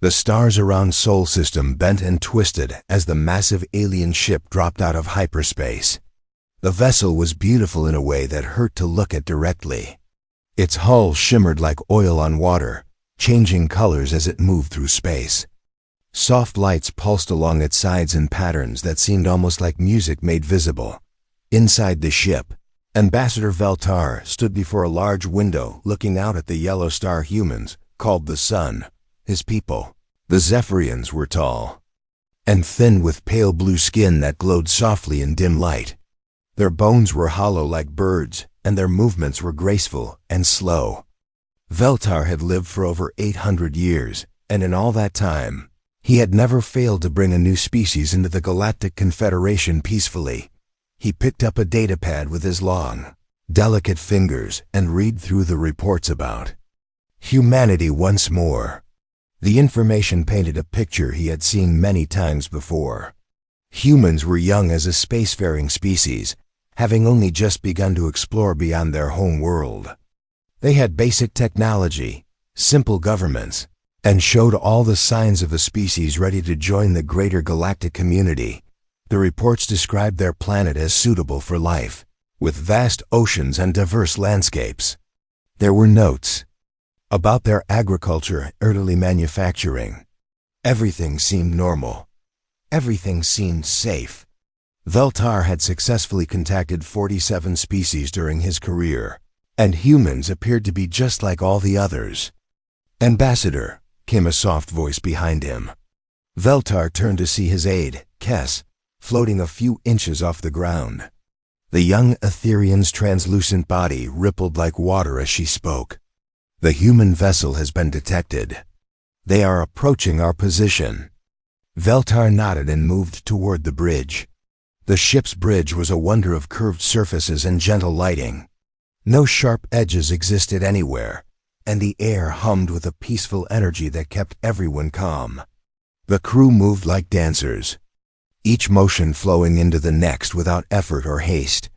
The stars around Sol System bent and twisted as the massive alien ship dropped out of hyperspace. The vessel was beautiful in a way that hurt to look at directly. Its hull shimmered like oil on water, changing colors as it moved through space. Soft lights pulsed along its sides in patterns that seemed almost like music made visible. Inside the ship, Ambassador Veltar stood before a large window looking out at the yellow star humans, called the Sun, his people. The Zephyrians were tall and thin with pale blue skin that glowed softly in dim light. Their bones were hollow like birds, and their movements were graceful and slow. Veltar had lived for over 800 years, and in all that time, he had never failed to bring a new species into the Galactic Confederation peacefully. He picked up a datapad with his long, delicate fingers and read through the reports about humanity once more. The information painted a picture he had seen many times before. Humans were young as a spacefaring species, having only just begun to explore beyond their home world. They had basic technology, simple governments, and showed all the signs of a species ready to join the greater galactic community. The reports described their planet as suitable for life, with vast oceans and diverse landscapes. There were notes about their agriculture, early manufacturing. Everything seemed normal. Everything seemed safe. Veltar had successfully contacted 47 species during his career, and humans appeared to be just like all the others. "Ambassador," came a soft voice behind him. Veltar turned to see his aide, Kess, floating a few inches off the ground. The young Etherean's translucent body rippled like water as she spoke. "The human vessel has been detected. They are approaching our position." Veltar nodded and moved toward the bridge. The ship's bridge was a wonder of curved surfaces and gentle lighting. No sharp edges existed anywhere, and the air hummed with a peaceful energy that kept everyone calm. The crew moved like dancers, each motion flowing into the next without effort or haste.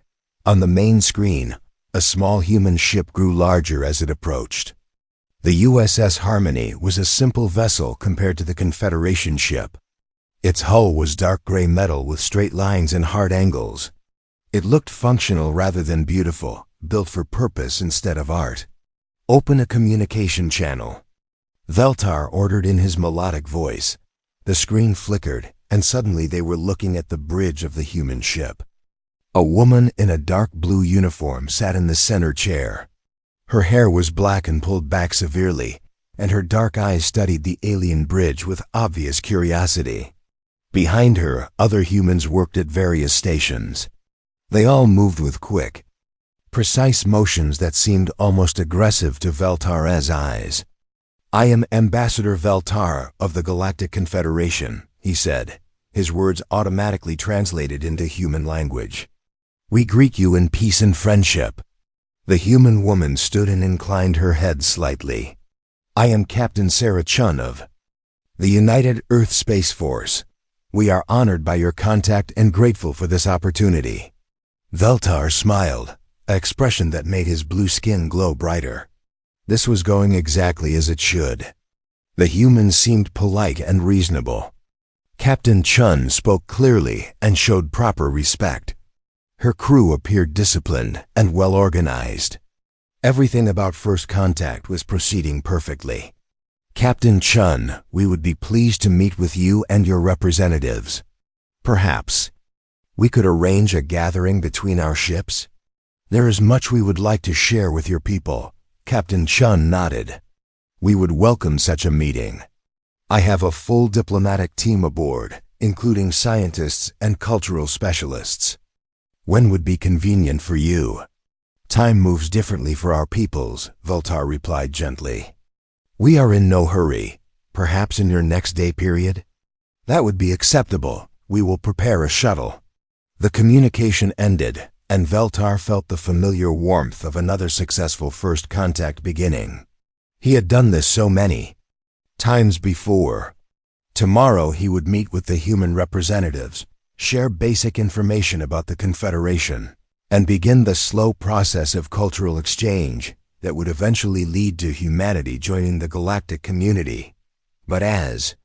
On the main screen, a small human ship grew larger as it approached. The USS Harmony was a simple vessel compared to the Confederation ship. Its hull was dark gray metal with straight lines and hard angles. It looked functional rather than beautiful, built for purpose instead of art. "Open a communication channel," Veltar ordered in his melodic voice. The screen flickered, and suddenly they were looking at the bridge of the human ship. A woman in a dark blue uniform sat in the center chair. Her hair was black and pulled back severely, and her dark eyes studied the alien bridge with obvious curiosity. Behind her, other humans worked at various stations. They all moved with quick, precise motions that seemed almost aggressive to Veltar's eyes. "I am Ambassador Veltar of the Galactic Confederation," he said, his words automatically translated into human language. "We greet you in peace and friendship." The human woman stood and inclined her head slightly. "I am Captain Sarah Chun of the United Earth Space Force. We are honored by your contact and grateful for this opportunity." Veltar smiled, an expression that made his blue skin glow brighter. This was going exactly as it should. The humans seemed polite and reasonable. Captain Chun spoke clearly and showed proper respect. Her crew appeared disciplined and well organized. Everything about first contact was proceeding perfectly. "Captain Chun, we would be pleased to meet with you and your representatives. Perhaps we could arrange a gathering between our ships? There is much we would like to share with your people." Captain Chun nodded. "We would welcome such a meeting. I have a full diplomatic team aboard, including scientists and cultural specialists. When would be convenient for you?" "Time moves differently for our peoples," Veltar replied gently. "We are in no hurry. Perhaps in your next day period?" "That would be acceptable. We will prepare a shuttle." The communication ended, and Veltar felt the familiar warmth of another successful first contact beginning. He had done this so many times before. Tomorrow he would meet with the human representatives, share basic information about the Confederation, and begin the slow process of cultural exchange that would eventually lead to humanity joining the galactic community. But as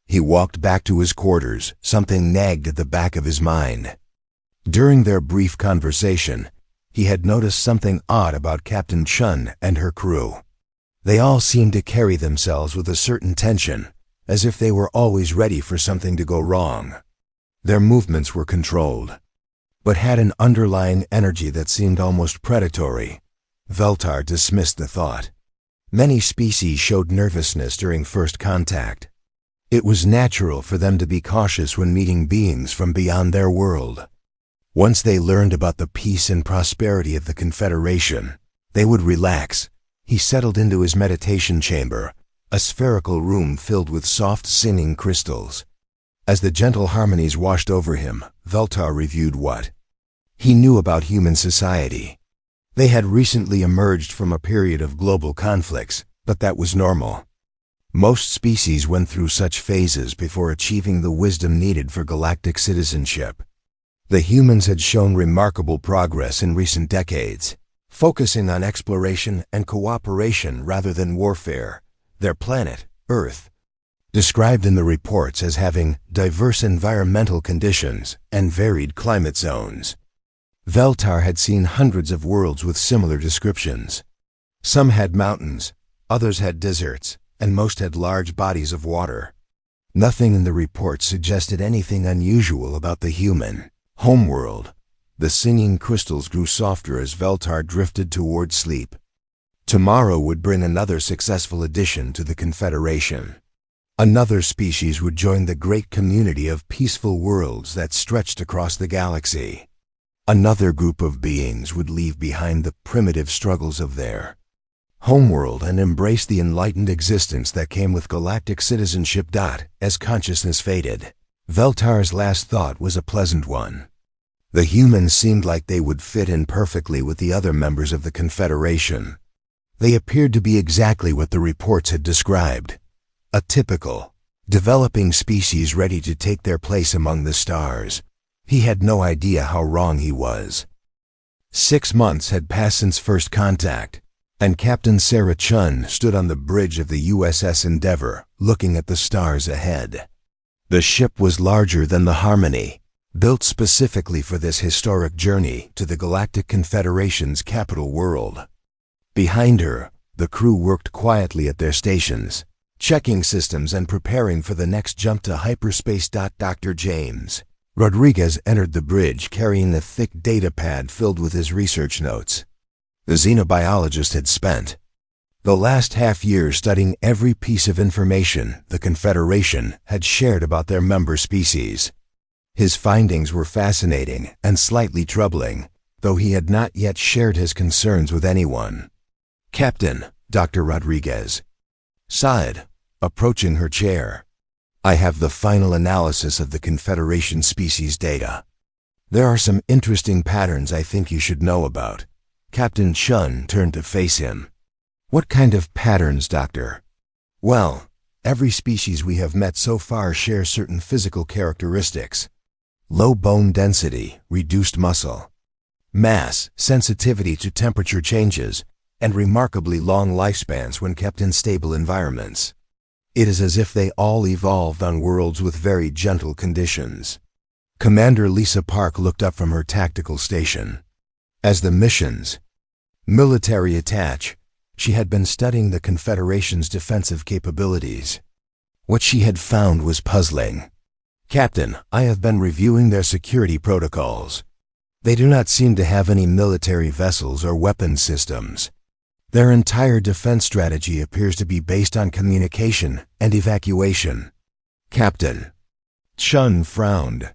he walked back to his quarters, something nagged at the back of his mind. During their brief conversation, he had noticed something odd about Captain Chun and her crew. They all seemed to carry themselves with a certain tension, as if they were always ready for something to go wrong. Their movements were controlled, but had an underlying energy that seemed almost predatory. Veltar dismissed the thought. Many species showed nervousness during first contact. It was natural for them to be cautious when meeting beings from beyond their world. Once they learned about the peace and prosperity of the Confederation, they would relax. He settled into his meditation chamber, a spherical room filled with soft singing crystals. As the gentle harmonies washed over him, Veltar reviewed what he knew about human society. They had recently emerged from a period of global conflicts, but that was normal. Most species went through such phases before achieving the wisdom needed for galactic citizenship. The humans had shown remarkable progress in recent decades, focusing on exploration and cooperation rather than warfare. Their planet, Earth, described in the reports as having diverse environmental conditions and varied climate zones. Veltar had seen hundreds of worlds with similar descriptions. Some had mountains, others had deserts, and most had large bodies of water. Nothing in the reports suggested anything unusual about the human homeworld. The singing crystals grew softer as Veltar drifted toward sleep. Tomorrow would bring another successful addition to the Confederation. Another species would join the great community of peaceful worlds that stretched across the galaxy. Another group of beings would leave behind the primitive struggles of their homeworld and embrace the enlightened existence that came with galactic citizenship. As consciousness faded, Veltar's last thought was a pleasant one. The humans seemed like they would fit in perfectly with the other members of the Confederation. They appeared to be exactly what the reports had described. A typical, developing species ready to take their place among the stars. He had no idea how wrong he was. 6 months had passed since first contact, and Captain Sarah Chun stood on the bridge of the USS Endeavor, looking at the stars ahead. The ship was larger than the Harmony, built specifically for this historic journey to the Galactic Confederation's capital world. Behind her, the crew worked quietly at their stations, checking systems and preparing for the next jump to hyperspace. Dr. James Rodriguez entered the bridge carrying a thick data pad filled with his research notes. The xenobiologist had spent the last half-year studying every piece of information the Confederation had shared about their member species. His findings were fascinating and slightly troubling, though he had not yet shared his concerns with anyone. "Captain," Dr. Rodriguez sighed, approaching her chair, "I have the final analysis of the Confederation species data. There are some interesting patterns I think you should know about." Captain Chun turned to face him. "What kind of patterns, Doctor?" "Well, every species we have met so far shares certain physical characteristics. Low bone density, reduced muscle mass, sensitivity to temperature changes, and remarkably long lifespans when kept in stable environments. It is as if they all evolved on worlds with very gentle conditions." Commander Lisa Park looked up from her tactical station. As the mission's military attach, she had been studying the Confederation's defensive capabilities. What she had found was puzzling. "Captain, I have been reviewing their security protocols. They do not seem to have any military vessels or weapons systems. Their entire defense strategy appears to be based on communication and evacuation." Captain Chun frowned.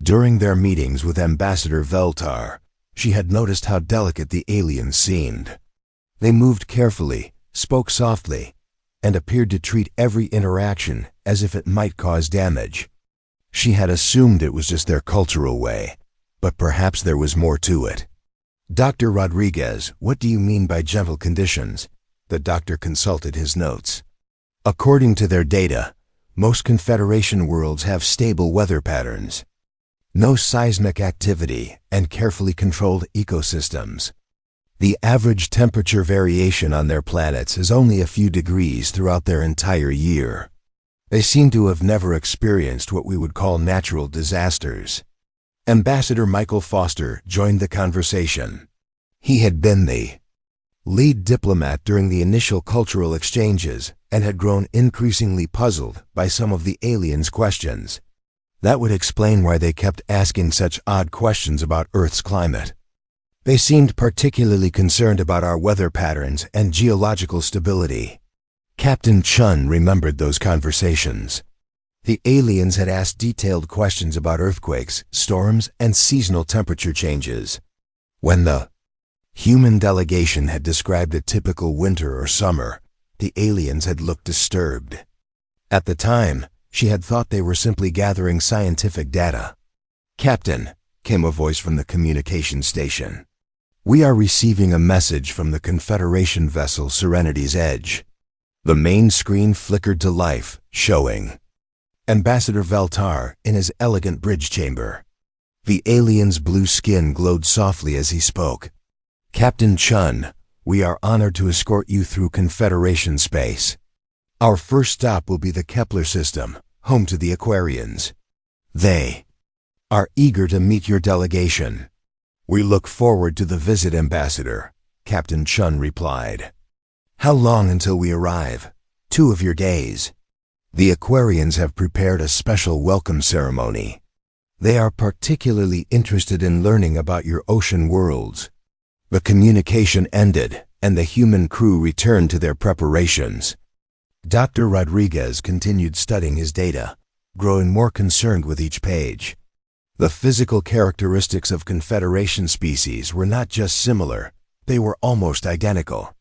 During their meetings with Ambassador Veltar, she had noticed how delicate the aliens seemed. They moved carefully, spoke softly, and appeared to treat every interaction as if it might cause damage. She had assumed it was just their cultural way, but perhaps there was more to it. "Dr. Rodriguez, what do you mean by gentle conditions?" The doctor consulted his notes. "According to their data, most Confederation worlds have stable weather patterns, no seismic activity, and carefully controlled ecosystems. The average temperature variation on their planets is only a few degrees throughout their entire year. They seem to have never experienced what we would call natural disasters. Ambassador Michael Foster joined the conversation. He had been the lead diplomat during the initial cultural exchanges and had grown increasingly puzzled by some of the aliens' questions. That would explain why they kept asking such odd questions about Earth's climate. They seemed particularly concerned about our weather patterns and geological stability. Captain Chun remembered those conversations. The aliens had asked detailed questions about earthquakes, storms, and seasonal temperature changes. When the human delegation had described a typical winter or summer, the aliens had looked disturbed. At the time, she had thought they were simply gathering scientific data. "Captain," came a voice from the communication station. "We are receiving a message from the Confederation vessel Serenity's Edge." The main screen flickered to life, showing Ambassador Veltar in his elegant bridge chamber. The alien's blue skin glowed softly as he spoke. "Captain Chun, we are honored to escort you through Confederation space. Our first stop will be the Kepler system, home to the Aquarians. They are eager to meet your delegation." "We look forward to the visit, Ambassador," Captain Chun replied. "How long until we arrive?" "2 of your days. The Aquarians have prepared a special welcome ceremony. They are particularly interested in learning about your ocean worlds." The communication ended, and the human crew returned to their preparations. Dr. Rodriguez continued studying his data, growing more concerned with each page. The physical characteristics of Confederation species were not just similar, they were almost identical.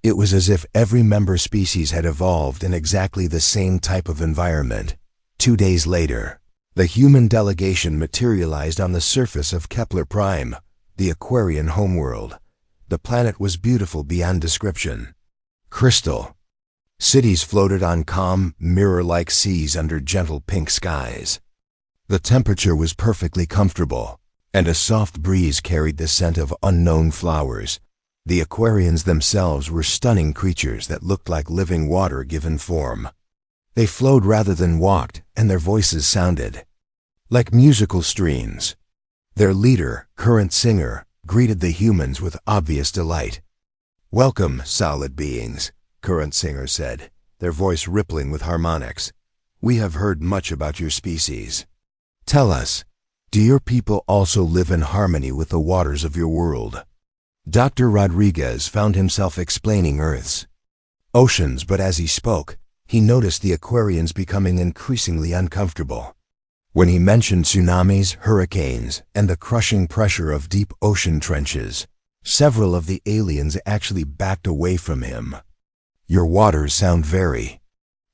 It was as if every member species had evolved in exactly the same type of environment. 2 days later, the human delegation materialized on the surface of Kepler Prime, the Aquarian homeworld. The planet was beautiful beyond description. Crystal. Cities floated on calm, mirror-like seas under gentle pink skies. The temperature was perfectly comfortable, and a soft breeze carried the scent of unknown flowers. The Aquarians themselves were stunning creatures that looked like living water given form. They flowed rather than walked, and their voices sounded like musical streams. Their leader, Current Singer, greeted the humans with obvious delight. "Welcome, solid beings," Current Singer said, their voice rippling with harmonics. "We have heard much about your species. Tell us, do your people also live in harmony with the waters of your world?" Dr. Rodriguez found himself explaining Earth's oceans, but as he spoke, he noticed the Aquarians becoming increasingly uncomfortable. When he mentioned tsunamis, hurricanes, and the crushing pressure of deep ocean trenches, several of the aliens actually backed away from him. "Your waters sound very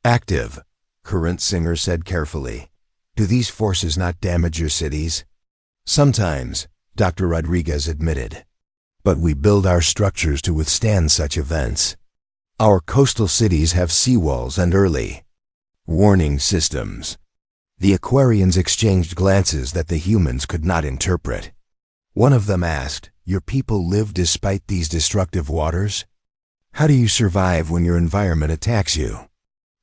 active," Current Singer said carefully. "Do these forces not damage your cities?" "Sometimes," Dr. Rodriguez admitted. "But we build our structures to withstand such events. Our coastal cities have seawalls and early warning systems." The Aquarians exchanged glances that the humans could not interpret. One of them asked, "Your people live despite these destructive waters? How do you survive when your environment attacks you?"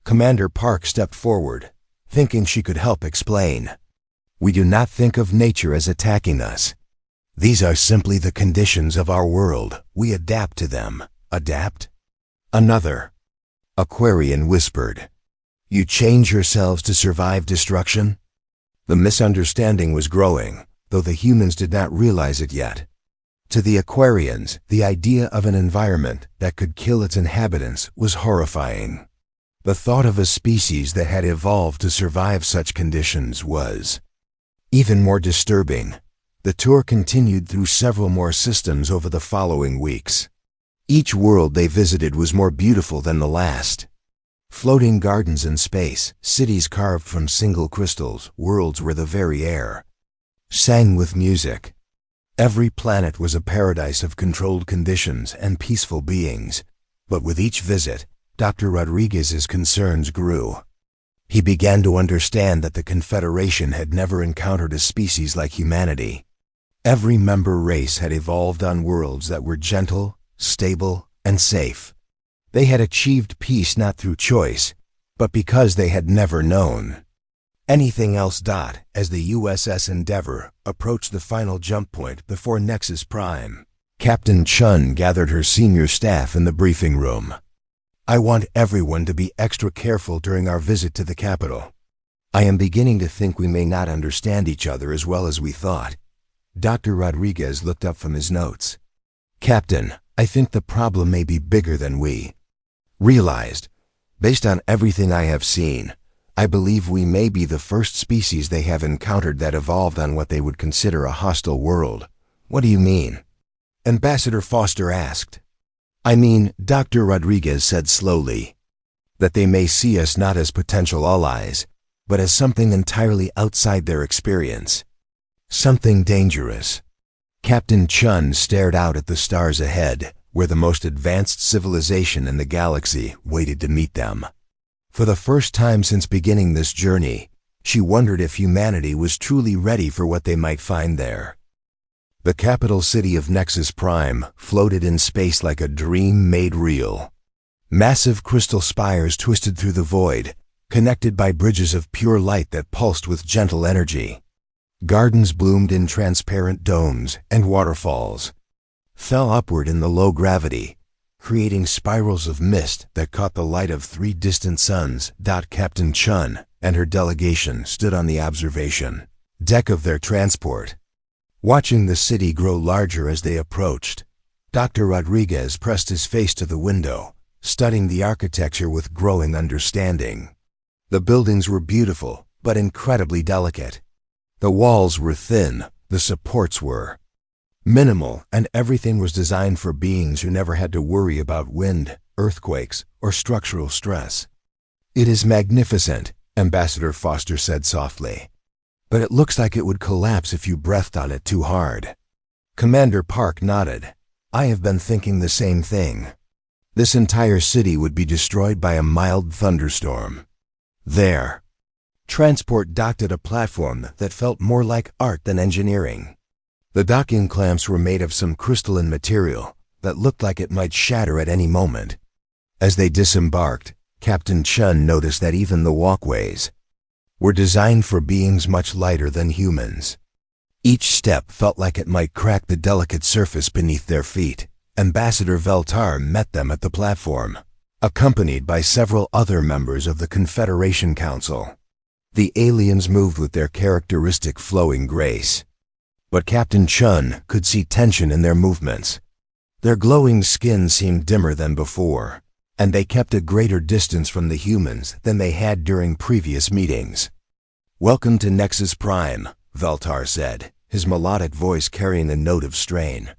Commander Park stepped forward, thinking she could help explain. "We do not think of nature as attacking us. These are simply the conditions of our world. We adapt to them." "Adapt?" Another Aquarian whispered. "You change yourselves to survive destruction?" The misunderstanding was growing, though the humans did not realize it yet. To the Aquarians, the idea of an environment that could kill its inhabitants was horrifying. The thought of a species that had evolved to survive such conditions was even more disturbing. The tour continued through several more systems over the following weeks. Each world they visited was more beautiful than the last. Floating gardens in space, cities carved from single crystals, worlds where the very air sang with music. Every planet was a paradise of controlled conditions and peaceful beings. But with each visit, Dr. Rodriguez's concerns grew. He began to understand that the Confederation had never encountered a species like humanity. Every member race had evolved on worlds that were gentle, stable, and safe. They had achieved peace not through choice, but because they had never known anything else. As the USS Endeavour approached the final jump point before Nexus Prime, Captain Chun gathered her senior staff in the briefing room. "I want everyone to be extra careful during our visit to the capital. I am beginning to think we may not understand each other as well as we thought." Dr. Rodriguez looked up from his notes. "Captain, I think the problem may be bigger than we realized. Based on everything I have seen, I believe we may be the first species they have encountered that evolved on what they would consider a hostile world." "What do you mean?" Ambassador Foster asked. "I mean," Dr. Rodriguez said slowly, "that they may see us not as potential allies, but as something entirely outside their experience. Something dangerous." Captain Chun stared out at the stars ahead, where the most advanced civilization in the galaxy waited to meet them. For the first time since beginning this journey, she wondered if humanity was truly ready for what they might find there. The capital city of Nexus Prime floated in space like a dream made real. Massive crystal spires twisted through the void, connected by bridges of pure light that pulsed with gentle energy. Gardens bloomed in transparent domes, and waterfalls fell upward in the low gravity, creating spirals of mist that caught the light of 3 distant suns. Captain Chun and her delegation stood on the observation deck of their transport, watching the city grow larger as they approached. Dr. Rodriguez pressed his face to the window, studying the architecture with growing understanding. The buildings were beautiful, but incredibly delicate. The walls were thin, the supports were minimal, and everything was designed for beings who never had to worry about wind, earthquakes, or structural stress. "It is magnificent," Ambassador Foster said softly, "but it looks like it would collapse if you breathed on it too hard." Commander Park nodded. "I have been thinking the same thing. This entire city would be destroyed by a mild thunderstorm." There, transport docked at a platform that felt more like art than engineering. The docking clamps were made of some crystalline material that looked like it might shatter at any moment. As they disembarked, Captain Chun noticed that even the walkways were designed for beings much lighter than humans. Each step felt like it might crack the delicate surface beneath their feet. Ambassador Veltar met them at the platform, accompanied by several other members of the Confederation Council. The aliens moved with their characteristic flowing grace, but Captain Chun could see tension in their movements. Their glowing skin seemed dimmer than before, and they kept a greater distance from the humans than they had during previous meetings. "Welcome to Nexus Prime," Veltar said, his melodic voice carrying a note of strain.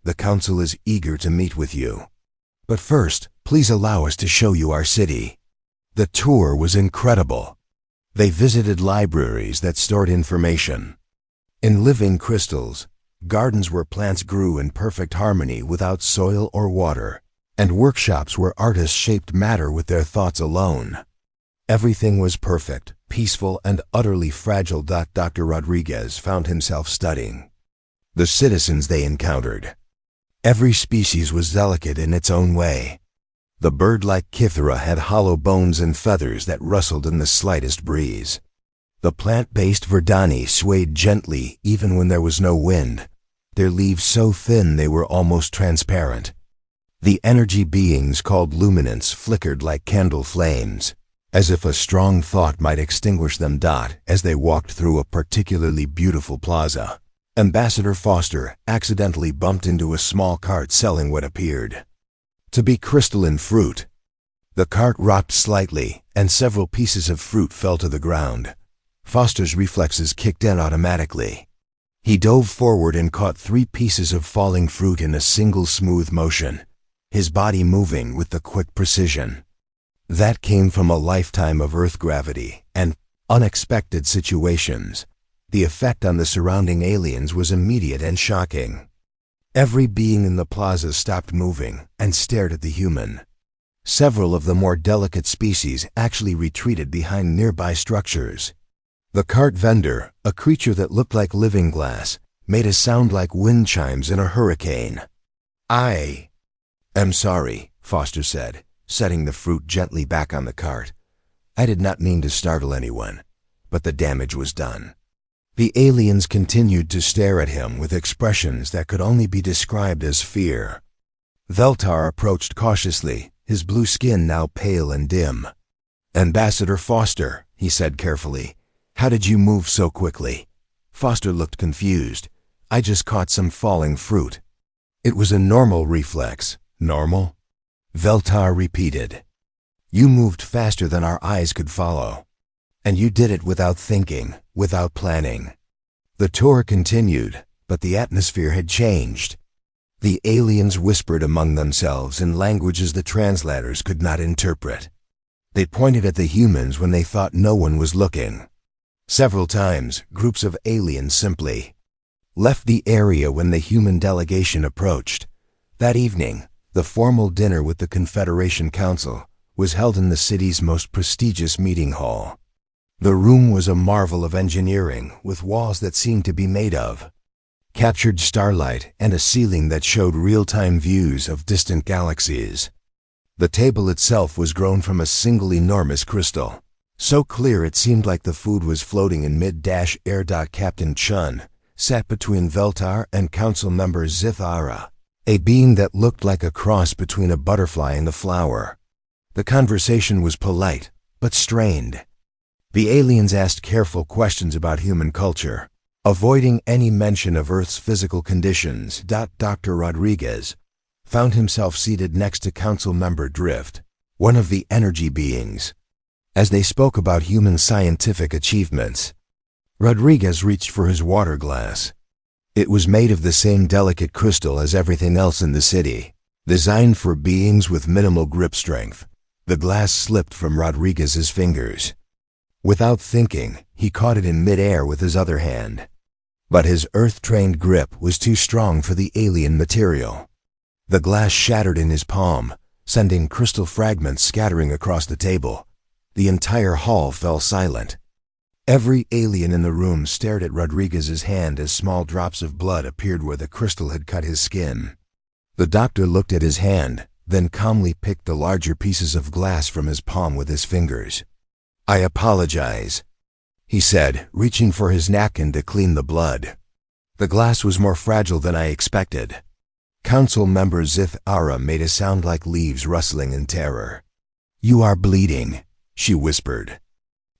"The Council is eager to meet with you. But first, please allow us to show you our city." The tour was incredible. They visited libraries that stored information in living crystals, gardens where plants grew in perfect harmony without soil or water, and workshops where artists shaped matter with their thoughts alone. Everything was perfect, peaceful, and utterly fragile. Dr. Rodriguez found himself studying the citizens they encountered. Every species was delicate in its own way. The bird-like Kithra had hollow bones and feathers that rustled in the slightest breeze. The plant-based Verdani swayed gently even when there was no wind, their leaves so thin they were almost transparent. The energy beings called luminants flickered like candle flames, as if a strong thought might extinguish them. As they walked through a particularly beautiful plaza, Ambassador Foster accidentally bumped into a small cart selling what appeared to be crystalline fruit. The cart rocked slightly, and several pieces of fruit fell to the ground. Foster's reflexes kicked in automatically. He dove forward and caught 3 pieces of falling fruit in a single smooth motion, his body moving with the quick precision that came from a lifetime of Earth gravity and unexpected situations. The effect on the surrounding aliens was immediate and shocking. Every being in the plaza stopped moving and stared at the human. Several of the more delicate species actually retreated behind nearby structures. The cart vendor, a creature that looked like living glass, made a sound like wind chimes in a hurricane. "I am sorry," Foster said, setting the fruit gently back on the cart. I did not mean to startle anyone, but the damage was done. The aliens continued to stare at him with expressions that could only be described as fear. Veltar approached cautiously, his blue skin now pale and dim. "Ambassador Foster," he said carefully, "how did you move so quickly?" Foster looked confused. "I just caught some falling fruit." "It was a normal reflex." "Normal?" Veltar repeated. "You moved faster than our eyes could follow. And you did it without thinking, without planning." The tour continued, but the atmosphere had changed. The aliens whispered among themselves in languages the translators could not interpret. They pointed at the humans when they thought no one was looking. Several times, groups of aliens simply left the area when the human delegation approached. That evening, the formal dinner with the Confederation Council was held in the city's most prestigious meeting hall. The room was a marvel of engineering, with walls that seemed to be made of captured starlight and a ceiling that showed real-time views of distant galaxies. The table itself was grown from a single enormous crystal, so clear it seemed like the food was floating in mid-air. Captain Chun sat between Veltar and Council member Zithara, a being that looked like a cross between a butterfly and a flower. The conversation was polite, but strained. The aliens asked careful questions about human culture, avoiding any mention of Earth's physical conditions. Dr. Rodriguez found himself seated next to Council member Drift, one of the energy beings. As they spoke about human scientific achievements, Rodriguez reached for his water glass. It was made of the same delicate crystal as everything else in the city, designed for beings with minimal grip strength. The glass slipped from Rodriguez's fingers. Without thinking, he caught it in mid-air with his other hand. But his Earth-trained grip was too strong for the alien material. The glass shattered in his palm, sending crystal fragments scattering across the table. The entire hall fell silent. Every alien in the room stared at Rodriguez's hand as small drops of blood appeared where the crystal had cut his skin. The doctor looked at his hand, then calmly picked the larger pieces of glass from his palm with his fingers. "I apologize," he said, reaching for his napkin to clean the blood. "The glass was more fragile than I expected." Council member Zithara made a sound like leaves rustling in terror. "You are bleeding," she whispered.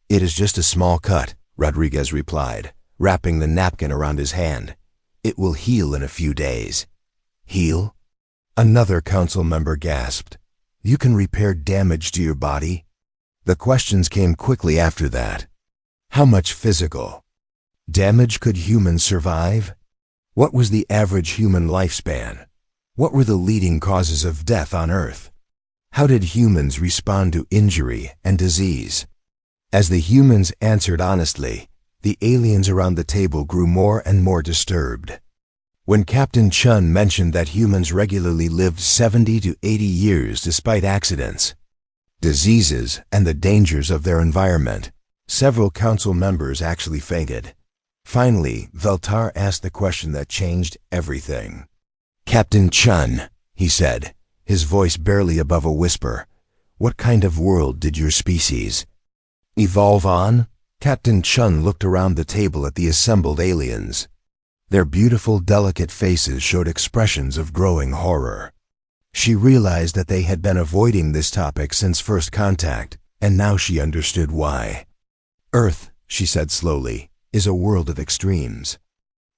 "It is just a small cut," Rodriguez replied, wrapping the napkin around his hand. "It will heal in a few days." "Heal?" Another council member gasped. "You can repair damage to your body?" The questions came quickly after that. How much physical damage could humans survive? What was the average human lifespan? What were the leading causes of death on Earth? How did humans respond to injury and disease? As the humans answered honestly, the aliens around the table grew more and more disturbed. When Captain Chun mentioned that humans regularly lived 70 to 80 years despite accidents, diseases, and the dangers of their environment, several council members actually fainted. Finally, Veltar asked the question that changed everything. "Captain Chun," he said, his voice barely above a whisper, "what kind of world did your species evolve on?" Captain Chun looked around the table at the assembled aliens. Their beautiful, delicate faces showed expressions of growing horror. She realized that they had been avoiding this topic since first contact, and now she understood why. "Earth," she said slowly, "is a world of extremes.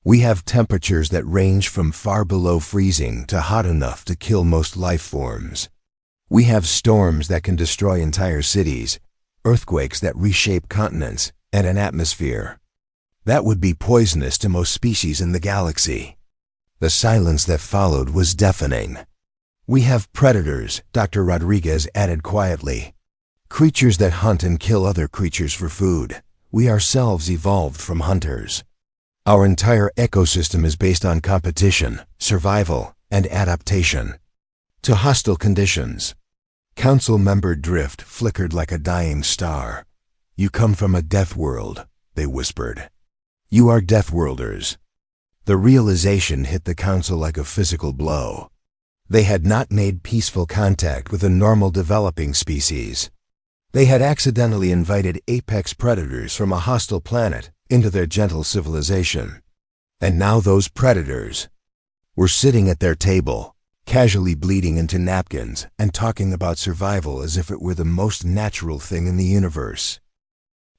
We have temperatures that range from far below freezing to hot enough to kill most life forms. We have storms that can destroy entire cities, earthquakes that reshape continents, and an atmosphere that would be poisonous to most species in the galaxy." The silence that followed was deafening. "We have predators," Dr. Rodriguez added quietly. "Creatures that hunt and kill other creatures for food. We ourselves evolved from hunters. Our entire ecosystem is based on competition, survival, and adaptation to hostile conditions." Council member Drift flickered like a dying star. "You come from a death world," they whispered. "You are Deathworlders." The realization hit the council like a physical blow. They had not made peaceful contact with a normal developing species. They had accidentally invited apex predators from a hostile planet into their gentle civilization. And now those predators were sitting at their table, casually bleeding into napkins and talking about survival as if it were the most natural thing in the universe.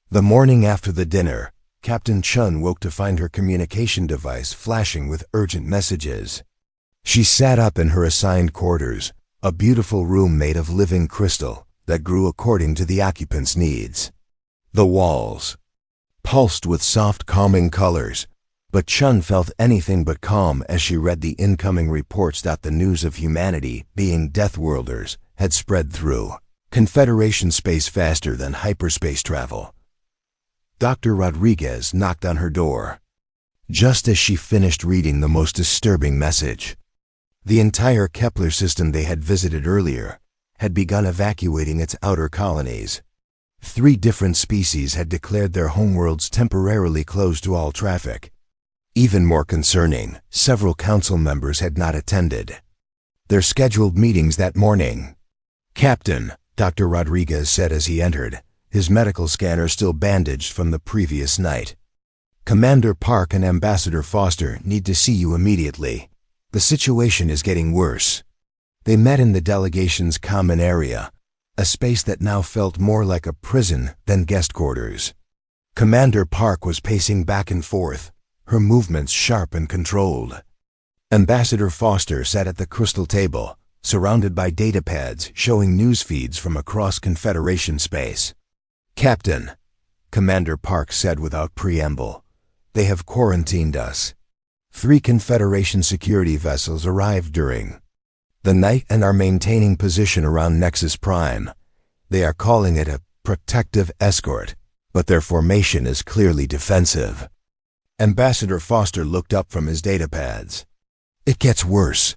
The morning after the dinner, Captain Chun woke to find her communication device flashing with urgent messages. She sat up in her assigned quarters, a beautiful room made of living crystal that grew according to the occupant's needs. The walls pulsed with soft, calming colors, but Chun felt anything but calm as she read the incoming reports that the news of humanity being Deathworlders had spread through Confederation space faster than hyperspace travel. Dr. Rodriguez knocked on her door. Just as she finished reading the most disturbing message, the entire Kepler system they had visited earlier had begun evacuating its outer colonies. 3 different species had declared their homeworlds temporarily closed to all traffic. Even more concerning, several council members had not attended their scheduled meetings that morning. "Captain," Dr. Rodriguez said as he entered, his medical scanner still bandaged from the previous night. "Commander Park and Ambassador Foster need to see you immediately. The situation is getting worse." They met in the delegation's common area, a space that now felt more like a prison than guest quarters. Commander Park was pacing back and forth, her movements sharp and controlled. Ambassador Foster sat at the crystal table, surrounded by datapads showing news feeds from across Confederation space. "Captain," Commander Park said without preamble, "they have quarantined us. 3 Confederation security vessels arrived during the night and are maintaining position around Nexus Prime. They are calling it a protective escort, but their formation is clearly defensive." Ambassador Foster looked up from his datapads. "It gets worse.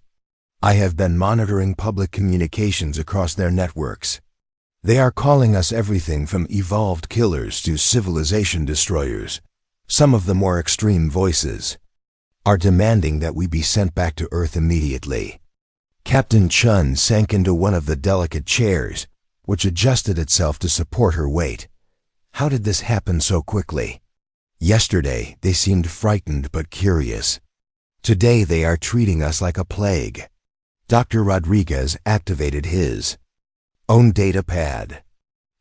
I have been monitoring public communications across their networks. They are calling us everything from evolved killers to civilization destroyers. Some of the more extreme voices are demanding that we be sent back to Earth immediately." Captain Chun sank into one of the delicate chairs, which adjusted itself to support her weight. How did this happen so quickly? Yesterday, they seemed frightened but curious. Today, they are treating us like a plague. Dr. Rodriguez activated his own data pad.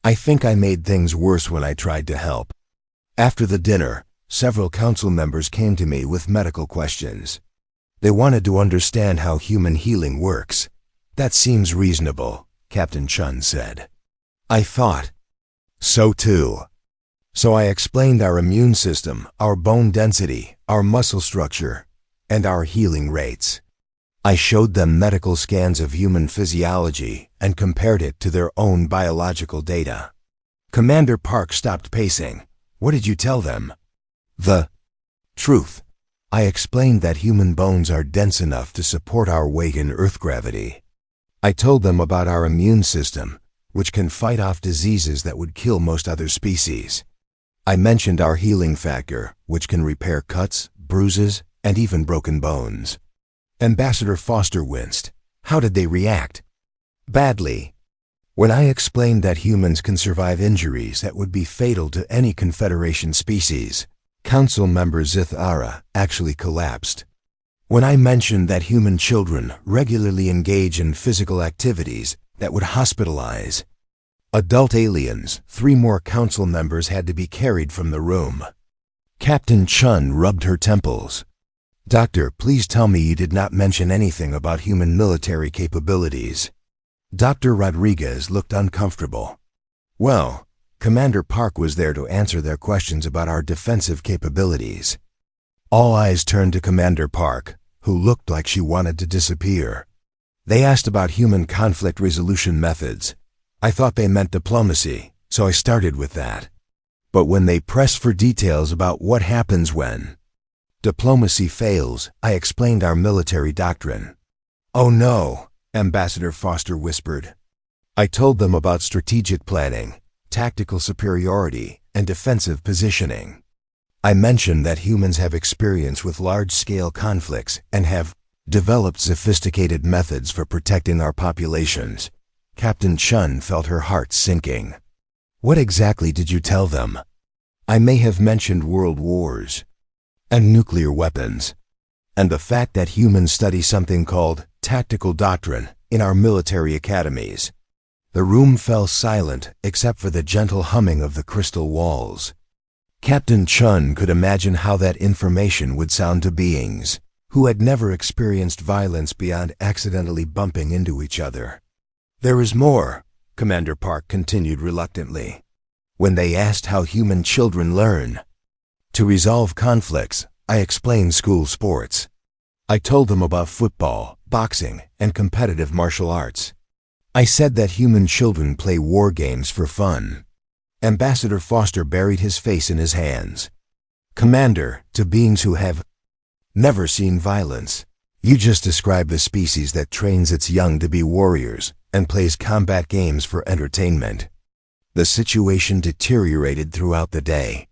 "I think I made things worse when I tried to help." After the dinner, several council members came to me with medical questions. They wanted to understand how human healing works. "That seems reasonable," Captain Chun said. "I thought so too. So I explained our immune system, our bone density, our muscle structure, and our healing rates. I showed them medical scans of human physiology and compared it to their own biological data." Commander Park stopped pacing. "What did you tell them?" "The truth. I explained that human bones are dense enough to support our weight in Earth gravity. I told them about our immune system, which can fight off diseases that would kill most other species. I mentioned our healing factor, which can repair cuts, bruises, and even broken bones." Ambassador Foster winced. "How did they react?" "Badly. When I explained that humans can survive injuries that would be fatal to any Confederation species, Council member Zithara actually collapsed. When I mentioned that human children regularly engage in physical activities that would hospitalize adult aliens, 3 more council members had to be carried from the room." Captain Chun rubbed her temples. "Doctor, please tell me you did not mention anything about human military capabilities." Dr. Rodriguez looked uncomfortable. "Well, Commander Park was there to answer their questions about our defensive capabilities." All eyes turned to Commander Park, who looked like she wanted to disappear. "They asked about human conflict resolution methods. I thought they meant diplomacy, so I started with that. But when they pressed for details about what happens when diplomacy fails, I explained our military doctrine." "Oh no," Ambassador Foster whispered. "I told them about strategic planning, tactical superiority, and defensive positioning. I mentioned that humans have experience with large-scale conflicts and have developed sophisticated methods for protecting our populations." Captain Chun felt her heart sinking. What exactly did you tell them? I may have mentioned world wars and nuclear weapons, and the fact that humans study something called tactical doctrine in our military academies. The room fell silent except for the gentle humming of the crystal walls. Captain Chun could imagine how that information would sound to beings who had never experienced violence beyond accidentally bumping into each other. There is more, Commander Park continued reluctantly. When they asked how human children learn to resolve conflicts, I explained school sports. I told them about football, boxing, and competitive martial arts. I said that human children play war games for fun. Ambassador Foster buried his face in his hands. Commander, to beings who have never seen violence, you just described the species that trains its young to be warriors and plays combat games for entertainment. The situation deteriorated throughout the day.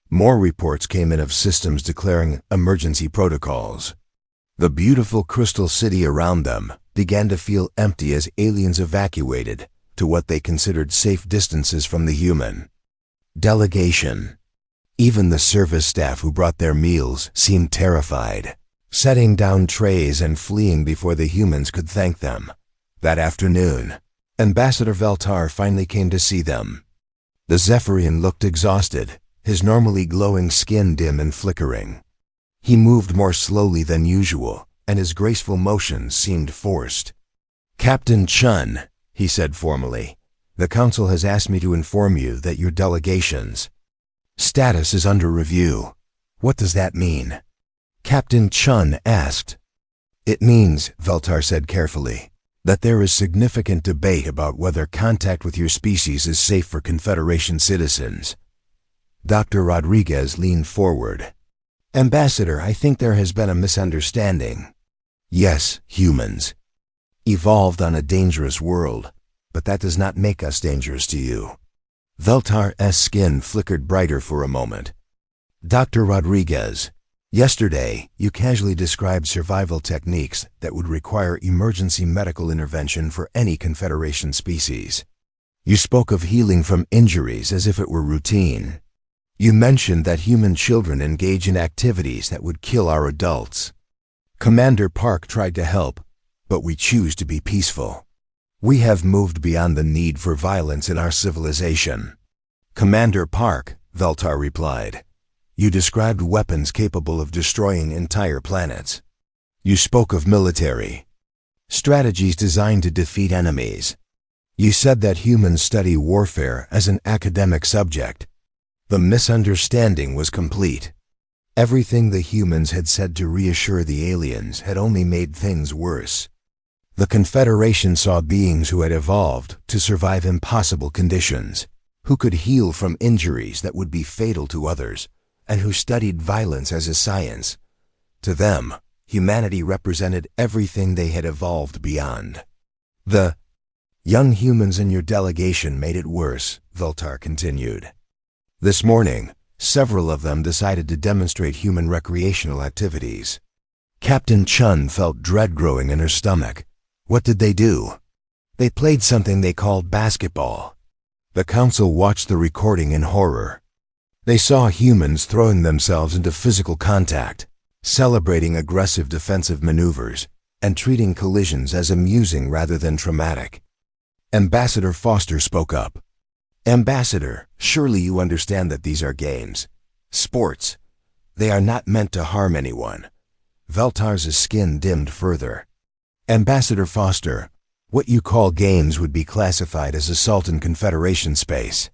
More reports came in of systems declaring emergency protocols. The beautiful crystal city around them began to feel empty as aliens evacuated to what they considered safe distances from the human delegation. Even the service staff who brought their meals seemed terrified, setting down trays and fleeing before the humans could thank them. That afternoon, Ambassador Veltar finally came to see them. The Zephyrian looked exhausted, his normally glowing skin dim and flickering. He moved more slowly than usual, and his graceful motions seemed forced. Captain Chun, he said formally, the Council has asked me to inform you that your delegation's status is under review. What does that mean? Captain Chun asked. It means, Veltar said carefully, that there is significant debate about whether contact with your species is safe for Confederation citizens. Dr. Rodriguez leaned forward. Ambassador, I think there has been a misunderstanding. Yes, humans evolved on a dangerous world, but that does not make us dangerous to you. Veltar's skin flickered brighter for a moment. Dr. Rodriguez, yesterday you casually described survival techniques that would require emergency medical intervention for any Confederation species. You spoke of healing from injuries as if it were routine. You mentioned that human children engage in activities that would kill our adults. Commander Park tried to help, but we choose to be peaceful. We have moved beyond the need for violence in our civilization. Commander Park, Veltar replied, you described weapons capable of destroying entire planets. You spoke of military strategies designed to defeat enemies. You said that humans study warfare as an academic subject. The misunderstanding was complete. Everything the humans had said to reassure the aliens had only made things worse. The Confederation saw beings who had evolved to survive impossible conditions, who could heal from injuries that would be fatal to others, and who studied violence as a science. To them, humanity represented everything they had evolved beyond. The young humans in your delegation made it worse, Veltar continued. This morning, several of them decided to demonstrate human recreational activities. Captain Chun felt dread growing in her stomach. What did they do? They played something they called basketball. The Council watched the recording in horror. They saw humans throwing themselves into physical contact, celebrating aggressive defensive maneuvers, and treating collisions as amusing rather than traumatic. Ambassador Foster spoke up. Ambassador, surely you understand that these are games. Sports. They are not meant to harm anyone. Veltar's skin dimmed further. Ambassador Foster, what you call games would be classified as assault in Confederation space.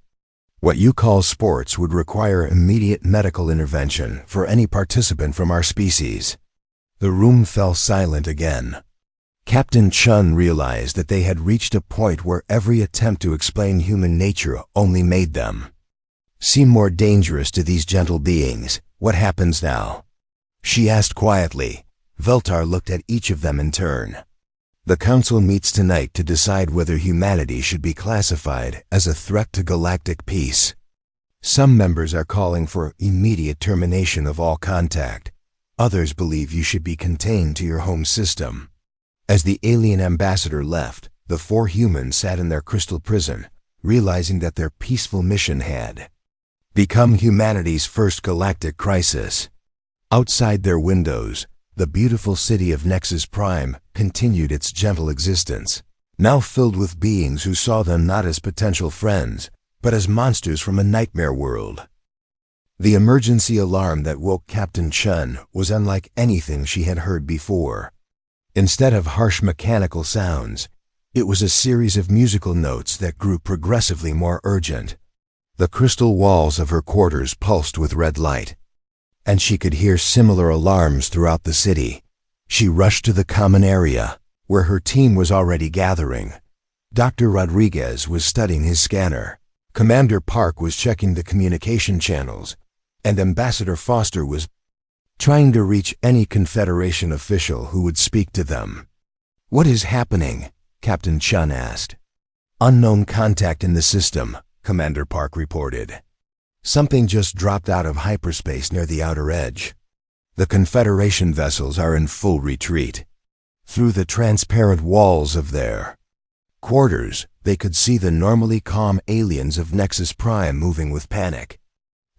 What you call sports would require immediate medical intervention for any participant from our species. The room fell silent again. Captain Chun realized that they had reached a point where every attempt to explain human nature only made them seem more dangerous to these gentle beings. What happens now? She asked quietly. Veltar looked at each of them in turn. The Council meets tonight to decide whether humanity should be classified as a threat to galactic peace. Some members are calling for immediate termination of all contact. Others believe you should be contained to your home system. As the alien ambassador left, the 4 humans sat in their crystal prison, realizing that their peaceful mission had become humanity's first galactic crisis. Outside their windows, the beautiful city of Nexus Prime continued its gentle existence, now filled with beings who saw them not as potential friends, but as monsters from a nightmare world. The emergency alarm that woke Captain Chun was unlike anything she had heard before. Instead of harsh mechanical sounds, it was a series of musical notes that grew progressively more urgent. The crystal walls of her quarters pulsed with red light, and she could hear similar alarms throughout the city. She rushed to the common area, where her team was already gathering. Dr. Rodriguez was studying his scanner. Commander Park was checking the communication channels, and Ambassador Foster was trying to reach any Confederation official who would speak to them. "What is happening?" Captain Chun asked. "Unknown contact in the system," Commander Park reported. "Something just dropped out of hyperspace near the outer edge. The Confederation vessels are in full retreat. Through the transparent walls of their quarters, they could see the normally calm aliens of Nexus Prime moving with panic.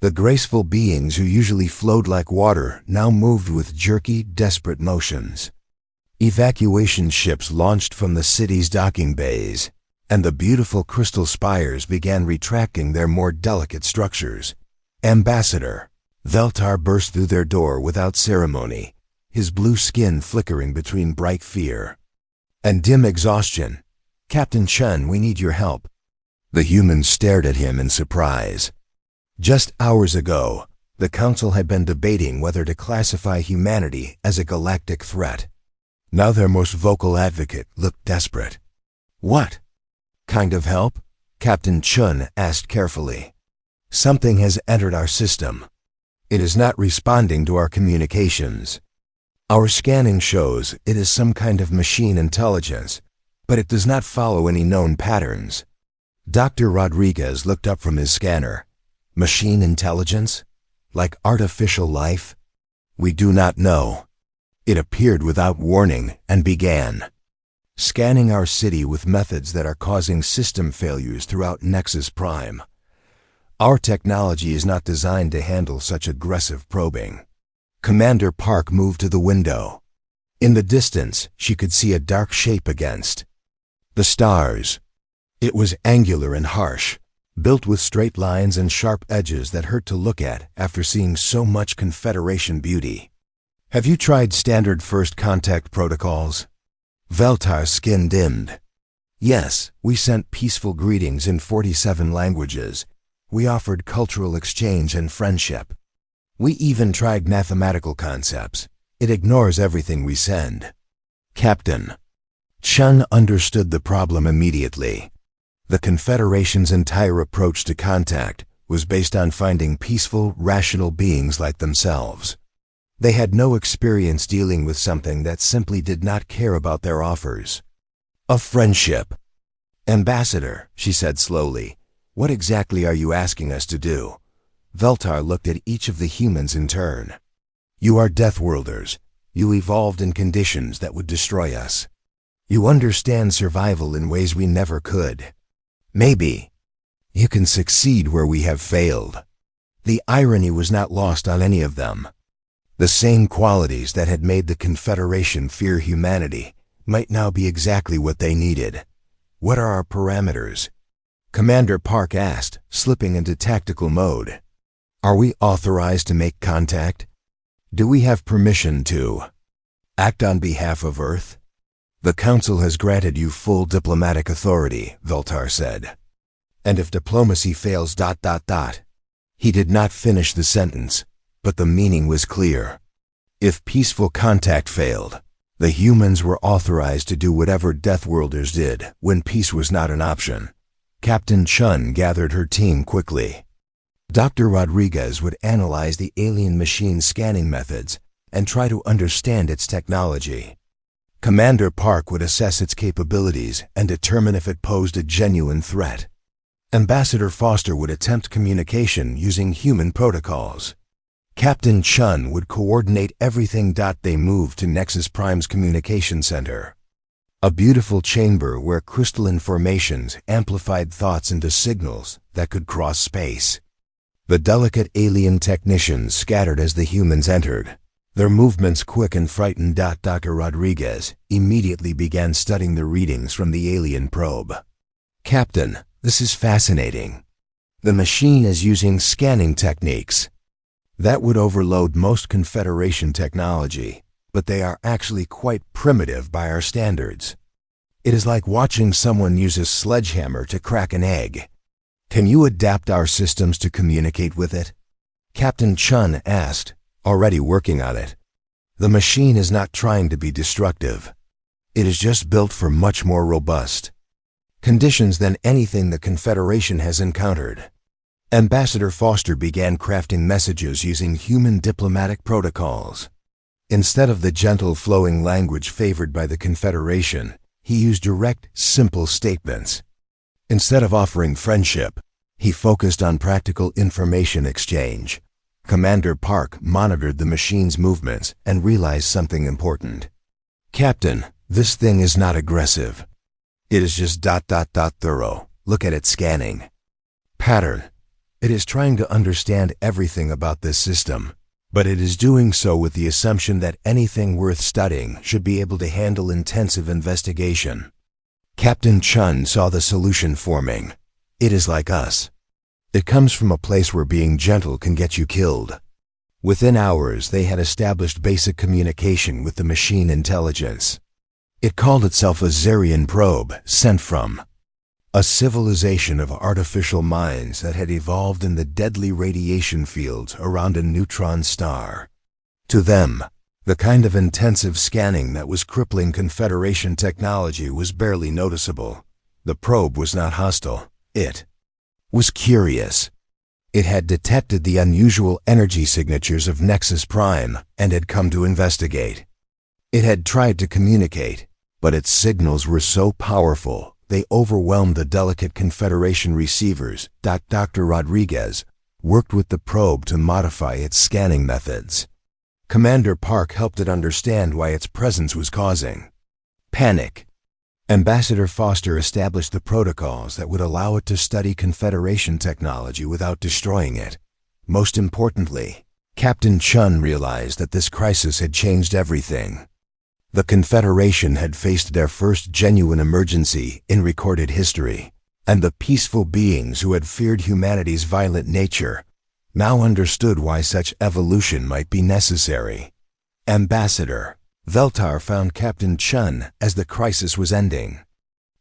The graceful beings who usually flowed like water now moved with jerky, desperate motions. Evacuation ships launched from the city's docking bays, and the beautiful crystal spires began retracting their more delicate structures. Ambassador Veltar burst through their door without ceremony, his blue skin flickering between bright fear and dim exhaustion. "Captain Chun, we need your help." The humans stared at him in surprise. Just hours ago, the Council had been debating whether to classify humanity as a galactic threat. Now their most vocal advocate looked desperate. "What kind of help?" Captain Chun asked carefully. "Something has entered our system. It is not responding to our communications. Our scanning shows it is some kind of machine intelligence, but it does not follow any known patterns." Dr. Rodriguez looked up from his scanner. "Machine intelligence? Like artificial life? We do not know." It appeared without warning and began scanning our city with methods that are causing system failures throughout Nexus Prime. Our technology is not designed to handle such aggressive probing. Commander Park moved to the window. In the distance, she could see a dark shape against the stars. It was angular and harsh, built with straight lines and sharp edges that hurt to look at after seeing so much Confederation beauty. "Have you tried standard first contact protocols?" Veltar's skin dimmed. "Yes, we sent peaceful greetings in 47 languages. We offered cultural exchange and friendship. We even tried mathematical concepts. It ignores everything we send." Captain Chun understood the problem immediately. The Confederation's entire approach to contact was based on finding peaceful, rational beings like themselves. They had no experience dealing with something that simply did not care about their offers. "A friendship." "Ambassador," she said slowly, "what exactly are you asking us to do?" Veltar looked at each of the humans in turn. "You are Deathworlders. You evolved in conditions that would destroy us. You understand survival in ways we never could. Maybe you can succeed where we have failed." The irony was not lost on any of them. The same qualities that had made the Confederation fear humanity might now be exactly what they needed. "What are our parameters?" Commander Park asked, slipping into tactical mode. "Are we authorized to make contact? Do we have permission to act on behalf of Earth?" "The Council has granted you full diplomatic authority," Veltar said. "And if diplomacy fails... He did not finish the sentence, but the meaning was clear. If peaceful contact failed, the humans were authorized to do whatever Deathworlders did when peace was not an option. Captain Chun gathered her team quickly. Dr. Rodriguez would analyze the alien machine scanning methods and try to understand its technology. Commander Park would assess its capabilities and determine if it posed a genuine threat. Ambassador Foster would attempt communication using human protocols. Captain Chun would coordinate everything. They moved to Nexus Prime's communication center. A beautiful chamber where crystalline formations amplified thoughts into signals that could cross space. The delicate alien technicians scattered as the humans entered. Their movements quick and frightened. Dr. Rodriguez immediately began studying the readings from the alien probe. "Captain, this is fascinating. The machine is using scanning techniques. That would overload most Confederation technology, but they are actually quite primitive by our standards. It is like watching someone use a sledgehammer to crack an egg. Can you adapt our systems to communicate with it?" Captain Chun asked, already working on it. The machine is not trying to be destructive. It is just built for much more robust conditions than anything the Confederation has encountered. Ambassador Foster began crafting messages using human diplomatic protocols. Instead of the gentle flowing language favored by the Confederation, he used direct, simple statements. Instead of offering friendship, he focused on practical information exchange. Commander Park monitored the machine's movements and realized something important. "Captain, this thing is not aggressive. It is just ... thorough. Look at its scanning pattern. It is trying to understand everything about this system, but it is doing so with the assumption that anything worth studying should be able to handle intensive investigation." Captain Chun saw the solution forming. It is like us. It comes from a place where being gentle can get you killed. Within hours, they had established basic communication with the machine intelligence. It called itself a Zerian probe, sent from a civilization of artificial minds that had evolved in the deadly radiation fields around a neutron star. To them, the kind of intensive scanning that was crippling Confederation technology was barely noticeable. The probe was not hostile. It was curious. It had detected the unusual energy signatures of Nexus Prime and had come to investigate. It had tried to communicate, but its signals were so powerful they overwhelmed the delicate Confederation receivers. Dr. Rodriguez worked with the probe to modify its scanning methods. Commander Park helped it understand why its presence was causing panic. Ambassador Foster established the protocols that would allow it to study Confederation technology without destroying it. Most importantly, Captain Chun realized that this crisis had changed everything. The Confederation had faced their first genuine emergency in recorded history, and the peaceful beings who had feared humanity's violent nature now understood why such evolution might be necessary. Ambassador Veltar found Captain Chun as the crisis was ending.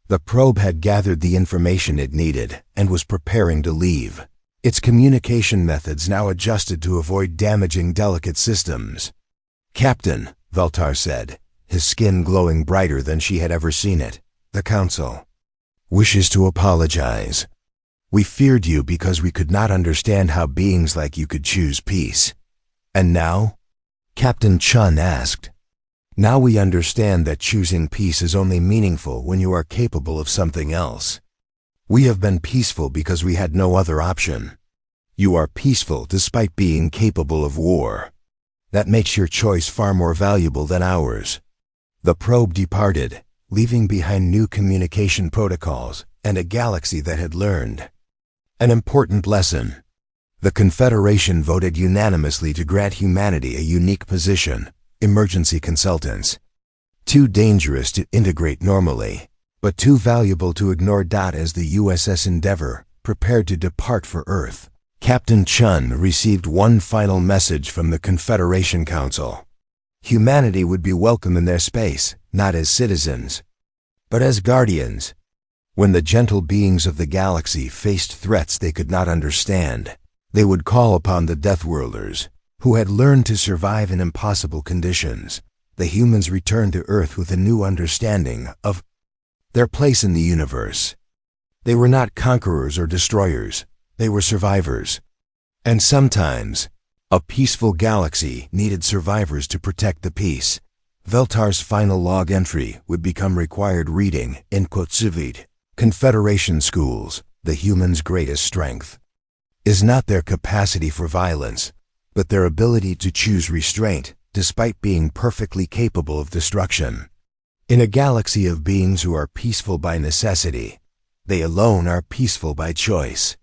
The probe had gathered the information it needed and was preparing to leave. Its communication methods now adjusted to avoid damaging delicate systems. "Captain," Veltar said, his skin glowing brighter than she had ever seen it, "the Council wishes to apologize. We feared you because we could not understand how beings like you could choose peace." "And now?" Captain Chun asked. "Now we understand that choosing peace is only meaningful when you are capable of something else. We have been peaceful because we had no other option. You are peaceful despite being capable of war. That makes your choice far more valuable than ours." The probe departed, leaving behind new communication protocols and a galaxy that had learned an important lesson. The Confederation voted unanimously to grant humanity a unique position: emergency consultants. Too dangerous to integrate normally, but too valuable to ignore. As the USS Endeavor prepared to depart for Earth, Captain Chun received one final message from the Confederation Council. Humanity would be welcome in their space, not as citizens, but as guardians. When the gentle beings of the galaxy faced threats they could not understand, they would call upon the Deathworlders, who had learned to survive in impossible conditions. The humans returned to Earth with a new understanding of their place in the universe. They were not conquerors or destroyers, they were survivors. And sometimes, a peaceful galaxy needed survivors to protect the peace. Veltar's final log entry would become required reading in Kotsuvit. Confederation schools, the humans' greatest strength is not their capacity for violence, but their ability to choose restraint despite being perfectly capable of destruction. In a galaxy of beings who are peaceful by necessity, they alone are peaceful by choice.